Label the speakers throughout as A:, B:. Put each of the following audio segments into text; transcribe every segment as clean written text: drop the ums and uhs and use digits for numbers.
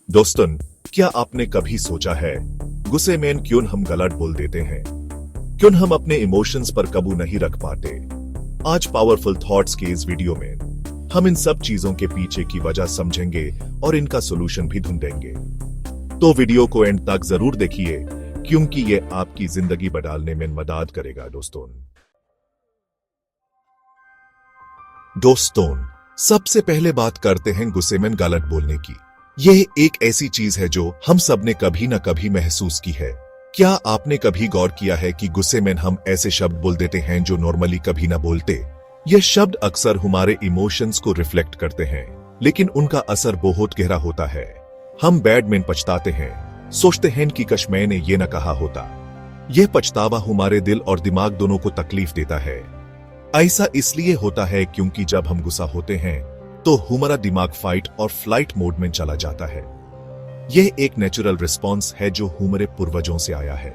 A: दोस्तों, क्या आपने कभी सोचा है गुस्से में क्यों हम गलत बोल देते हैं? क्यों हम अपने इमोशंस पर काबू नहीं रख पाते? आज पावरफुल थॉट्स के इस वीडियो में हम इन सब चीजों के पीछे की वजह समझेंगे और इनका सोल्यूशन भी ढूंढेंगे। तो वीडियो को एंड तक जरूर देखिए क्योंकि ये आपकी जिंदगी बदलने में मदद करेगा। दोस्तों, सबसे पहले बात करते हैं गुस्से में गलत बोलने की। यह एक ऐसी चीज है जो हम सब ने कभी ना कभी महसूस की है। क्या आपने कभी गौर किया है कि गुस्से में हम ऐसे शब्द बोल देते हैं जो नॉर्मली कभी ना बोलते? ये शब्द अक्सर हमारे इमोशंस को रिफ्लेक्ट करते हैं, लेकिन उनका असर बहुत गहरा होता है। हम बैड में पछताते हैं, सोचते हैं कि काश मैंने ये ना कहा होता। यह पछतावा हमारे दिल और दिमाग दोनों को तकलीफ देता है। ऐसा इसलिए होता है क्योंकि जब हम गुस्सा होते हैं तो हमारा दिमाग फाइट और फ्लाइट मोड में चला जाता है। यह एक नेचुरल रिस्पॉन्स है जो हमारे पूर्वजों से आया है।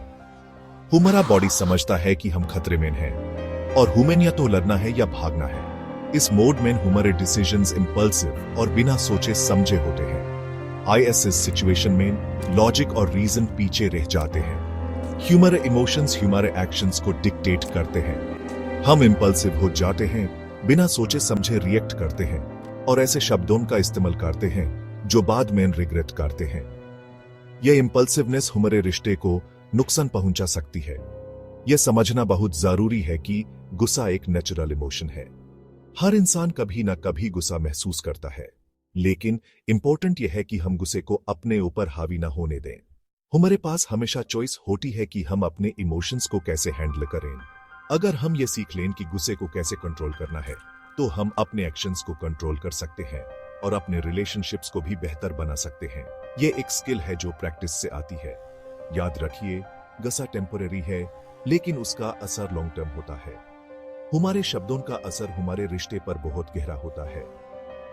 A: हमारा बॉडी समझता है कि हम खतरे में हैं और हमें या तो लड़ना है या भागना है। इस मोड में हमारे डिसीजंस इंपल्सिव और बिना सोचे समझे होते हैं। इस सिचुएशन में लॉजिक और रीजन पीछे रह जाते हैं। हमारे इमोशंस हमारे एक्शंस को डिक्टेट करते हैं। हम इंपल्सिव हो जाते हैं, बिना सोचे समझे रिएक्ट करते हैं और ऐसे शब्दों का इस्तेमाल करते हैं जो बाद में रिग्रेट करते हैं। यह इंपल्सिवनेस हमारे रिश्ते को नुकसान पहुंचा सकती है। यह समझना बहुत जरूरी है कि गुस्सा एक नेचुरल इमोशन है। हर इंसान कभी ना कभी गुस्सा महसूस करता है, लेकिन इंपॉर्टेंट यह है कि हम गुस्से को अपने ऊपर हावी ना होने दें। हमारे पास हमेशा चॉइस होती है कि हम अपने इमोशंस को कैसे हैंडल करें। अगर हम ये सीख लें कि गुस्से को कैसे कंट्रोल करना है, तो हम अपने एक्शंस को कंट्रोल कर सकते हैं और अपने रिलेशनशिप्स को भी बेहतर बना सकते हैं। ये एक स्किल है जो प्रैक्टिस से आती है। याद रखिए, गुस्सा टेम्पररी है, लेकिन उसका असर लॉन्ग टर्म होता है। हमारे शब्दों का असर हमारे रिश्ते पर बहुत गहरा होता है।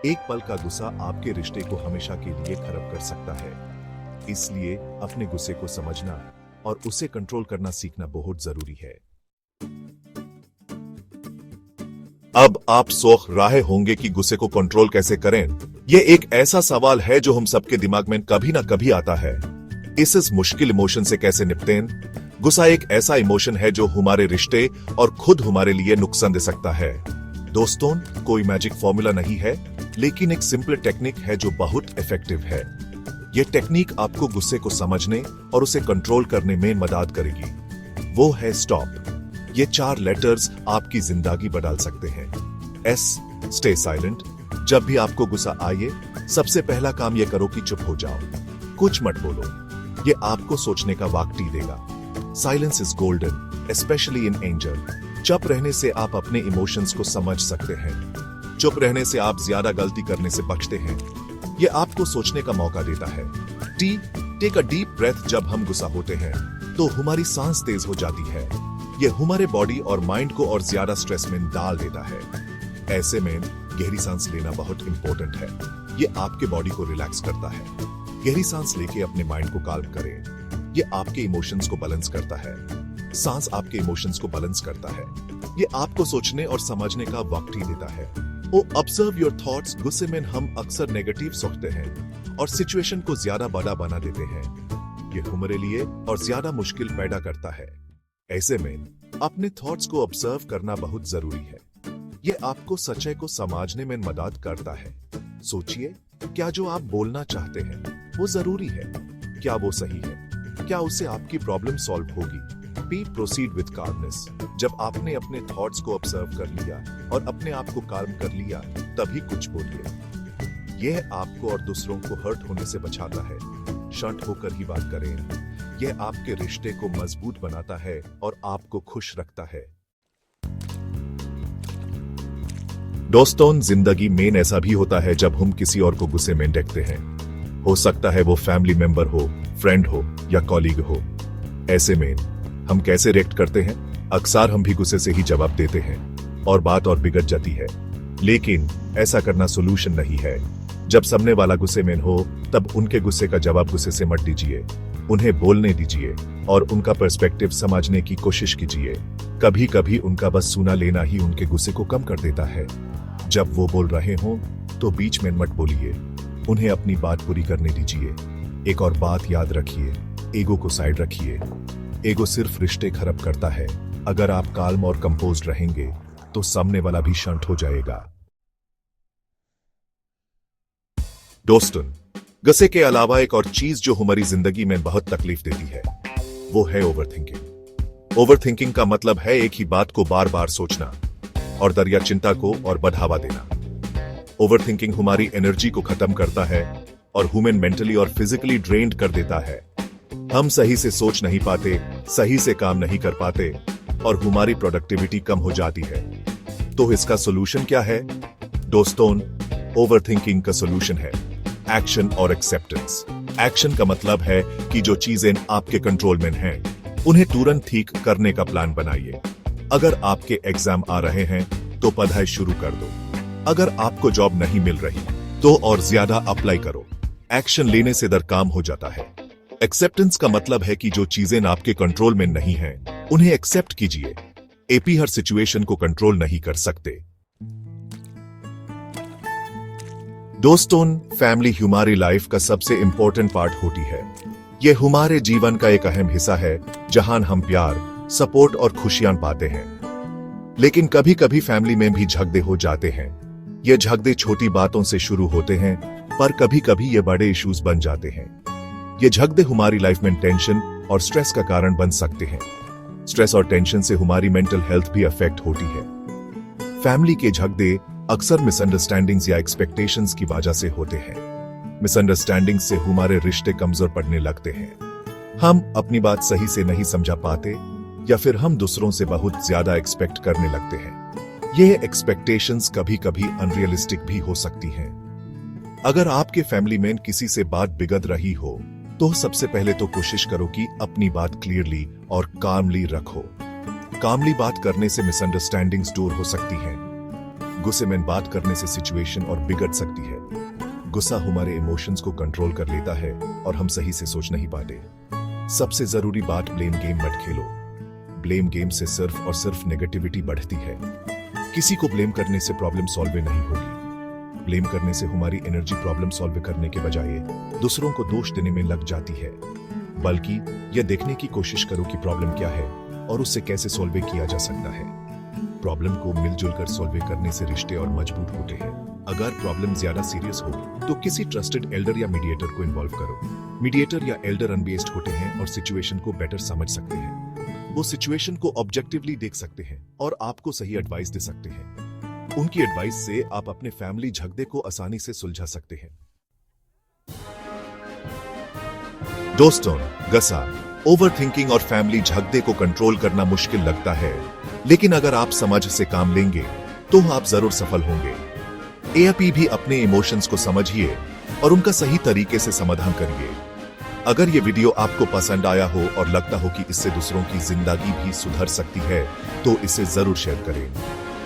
A: एक पल का गुस्सा आपके रिश्ते को हमेशा के लिए खराब कर सकता है। इसलिए अपने गुस्से को समझना और उसे कंट्रोल करना सीखना बहुत जरूरी है। अब आप सोच रहे होंगे कि गुस्से को कंट्रोल कैसे करें। यह एक ऐसा सवाल है जो हम सबके दिमाग में कभी ना कभी आता है। इस मुश्किल इमोशन से कैसे निपटें? गुस्सा एक ऐसा इमोशन है जो हमारे रिश्ते और खुद हमारे लिए नुकसान दे सकता है। दोस्तों, कोई मैजिक फॉर्मूला नहीं है, लेकिन एक सिंपल टेक्निक है जो बहुत इफेक्टिव है। यह टेक्निक आपको गुस्से को समझने और उसे कंट्रोल करने में मदद करेगी। वो है स्टॉप। ये 4 लेटर्स आपकी जिंदगी बदल सकते हैं। S, stay silent. जब भी आपको गुस्सा आए, सबसे पहला काम यह करो कि चुप हो जाओ, कुछ मत बोलो। ये आपको सोचने का वक्त देगा। Silence is golden, specially in anger. चुप रहने से आप अपने इमोशंस को समझ सकते हैं। चुप रहने से आप ज्यादा गलती करने से बचते हैं। ये आपको सोचने का मौका देता है। Take a deep breath. जब हम गुस्सा होते हैं तो हमारी सांस तेज हो जाती है। यह हमारे बॉडी और माइंड को और ज्यादा स्ट्रेस में डाल देता है। ऐसे में गहरी सांस लेना बहुत इंपॉर्टेंट है। यह आपके बॉडी को रिलैक्स करता है। गहरी सांस लेके अपने माइंड को काल्म करें। यह आपके इमोशंस को बैलेंस करता है। सांस आपके इमोशंस को बैलेंस करता है। यह आपको सोचने और समझने का वक्त ही देता है। Observe your thoughts. गुस्से में हम अक्सर नेगेटिव सोचते हैं और सिचुएशन को ज्यादा बड़ा बना देते हैं। यह हमारे लिए और ज्यादा मुश्किल पैदा करता है। ऐसे में अपने थॉट्स को ऑब्जर्व करना बहुत जरूरी है। यह आपको सच्चाई को समझने में मदद करता है। सोचिए, क्या जो आप बोलना चाहते हैं वो जरूरी है? क्या वो सही है? क्या उससे आपकी प्रॉब्लम सॉल्व होगी? Proceed with calmness. जब आपने अपने थॉट्स को ऑब्जर्व कर लिया और अपने आप को काल्म कर लिया, तभी कुछ बोलिए। यह आपको और दूसरों को हर्ट होने से बचाता है। शांत होकर ही बात करें। यह आपके रिश्ते को मजबूत बनाता है और आपको खुश रखता है। दोस्तों, जिंदगी में ऐसा भी होता है जब हम किसी और को गुस्से में देखते हैं। हो सकता है वो फैमिली मेंबर हो, फ्रेंड हो या कॉलीग हो। ऐसे में हम कैसे रिएक्ट करते हैं? अक्सर हम भी गुस्से से ही जवाब देते हैं और बात और बिगड़ जाती है। लेकिन ऐसा करना सोल्यूशन नहीं है। जब सामने वाला गुस्से में हो, तब उनके गुस्से का जवाब गुस्से से मत दीजिए। उन्हें बोलने दीजिए और उनका पर्सपेक्टिव समझने की कोशिश कीजिए। कभी कभी उनका बस सुना लेना ही उनके गुस्से को कम कर देता है। जब वो बोल रहे हों तो बीच में मत बोलिए। उन्हें अपनी बात पूरी करने दीजिए। एक और बात याद रखिए, ईगो को साइड रखिए। ईगो सिर्फ रिश्ते खराब करता है। अगर आप काल्म और कंपोज्ड रहेंगे तो सामने वाला भी शांत हो जाएगा। दोस्तों, गुस्से के अलावा एक और चीज जो हमारी जिंदगी में बहुत तकलीफ देती है वो है ओवरथिंकिंग। ओवरथिंकिंग का मतलब है एक ही बात को बार बार सोचना और दरिया चिंता को और बढ़ावा देना। ओवरथिंकिंग हमारी एनर्जी को खत्म करता है और ह्यूमन मेंटली और फिजिकली ड्रेन्ड कर देता है। हम सही से सोच नहीं पाते, सही से काम नहीं कर पाते और हमारी प्रोडक्टिविटी कम हो जाती है। तो इसका सोल्यूशन क्या है? दोस्तों, ओवरथिंकिंग का सोल्यूशन है एक्शन और एक्सेप्टेंस। एक्शन का मतलब है कि जो चीजें आपके कंट्रोल में हैं, उन्हें तुरंत ठीक करने का प्लान बनाइए। अगर आपके एग्जाम आ रहे हैं तो पढ़ाई शुरू कर दो। अगर आपको जॉब नहीं मिल रही तो और ज्यादा अप्लाई करो। एक्शन लेने से दर काम हो जाता है। एक्सेप्टेंस का मतलब है कि जो चीजें आपके कंट्रोल में नहीं हैं, उन्हें एक्सेप्ट कीजिए। एपी हर सिचुएशन को कंट्रोल नहीं कर सकते। दोस्तों, फैमिली हमारी लाइफ का सबसे इंपॉर्टेंट पार्ट होती है। यह हमारे जीवन का एक अहम हिस्सा है जहां हम प्यार, सपोर्ट और खुशियां पाते हैं। लेकिन कभी कभी फैमिली में भी झगड़े हो जाते हैं। ये झगड़े छोटी बातों से शुरू होते हैं, पर कभी कभी ये बड़े इश्यूज बन जाते हैं। ये झगड़े हमारी लाइफ में टेंशन और स्ट्रेस का कारण बन सकते हैं। स्ट्रेस और टेंशन से हमारी मेंटल हेल्थ भी अफेक्ट होती है। फैमिली के झगड़े अक्सर मिसअंडरस्टैंडिंग्स या एक्सपेक्टेशंस की वजह से होते हैं। मिसअंडरस्टैंडिंग से हमारे रिश्ते कमजोर पड़ने लगते हैं। हम अपनी बात सही से नहीं समझा पाते या फिर हम दूसरों से बहुत ज्यादा एक्सपेक्ट करने लगते हैं। ये एक्सपेक्टेशंस कभी कभी अनरियलिस्टिक भी हो सकती हैं। अगर आपके फैमिली में किसी से बात बिगड़ रही हो तो सबसे पहले तो कोशिश करो कि अपनी बात क्लियरली और कामली रखो। कामली बात करने से मिसअंडरस्टैंडिंग्स दूर हो सकती हैं। गुस्से में बात करने से सिचुएशन और बिगड़ सकती है। गुस्सा हमारे इमोशंस को कंट्रोल कर लेता है और हम सही से सोच नहीं पाते। सबसे जरूरी बात, ब्लेम गेम मत खेलो। ब्लेम गेम से सिर्फ और सिर्फ नेगेटिविटी बढ़ती है। किसी को ब्लेम करने से प्रॉब्लम सॉल्व नहीं होगी। ब्लेम करने से हमारी एनर्जी प्रॉब्लम सॉल्व करने के बजाय दूसरों को दोष देने में लग जाती है। बल्कि यह देखने की कोशिश करो कि प्रॉब्लम क्या है और उससे कैसे सॉल्व किया जा सकता है। प्रॉब्लम को मिलजुल कर सॉल्व करने से रिश्ते और मजबूत होते हैं। अगर प्रॉब्लम ज्यादा सीरियस हो तो किसी ट्रस्टेड एल्डर या मीडिएटर को इन्वॉल्व करो। मीडिएटर या एल्डर अनबेस्ड होते हैं और सिचुएशन को बेटर समझ सकते हैं। वो सिचुएशन को ऑब्जेक्टिवली देख सकते हैं और आपको सही एडवाइस दे सकते हैं। उनकी एडवाइस से आप अपने फैमिली झगड़े को आसानी से सुलझा सकते हैं। दोस्तों, गुस्सा, ओवरथिंकिंग और फैमिली झगड़े को कंट्रोल करना मुश्किल लगता है, लेकिन अगर आप समझ से काम लेंगे तो आप जरूर सफल होंगे। एपी भी अपने इमोशंस को समझिए और उनका सही तरीके से समाधान करिए। अगर ये वीडियो आपको पसंद आया हो और लगता हो कि इससे दूसरों की जिंदगी भी सुधर सकती है तो इसे जरूर शेयर करें।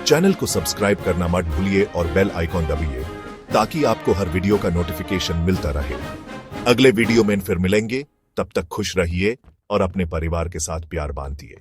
A: चैनल को सब्सक्राइब करना मत भूलिए और बेल आइकॉन दबाइए ताकि आपको हर वीडियो का नोटिफिकेशन मिलता रहे। अगले वीडियो में फिर मिलेंगे, तब तक खुश रहिए और अपने परिवार के साथ प्यार बांटिए।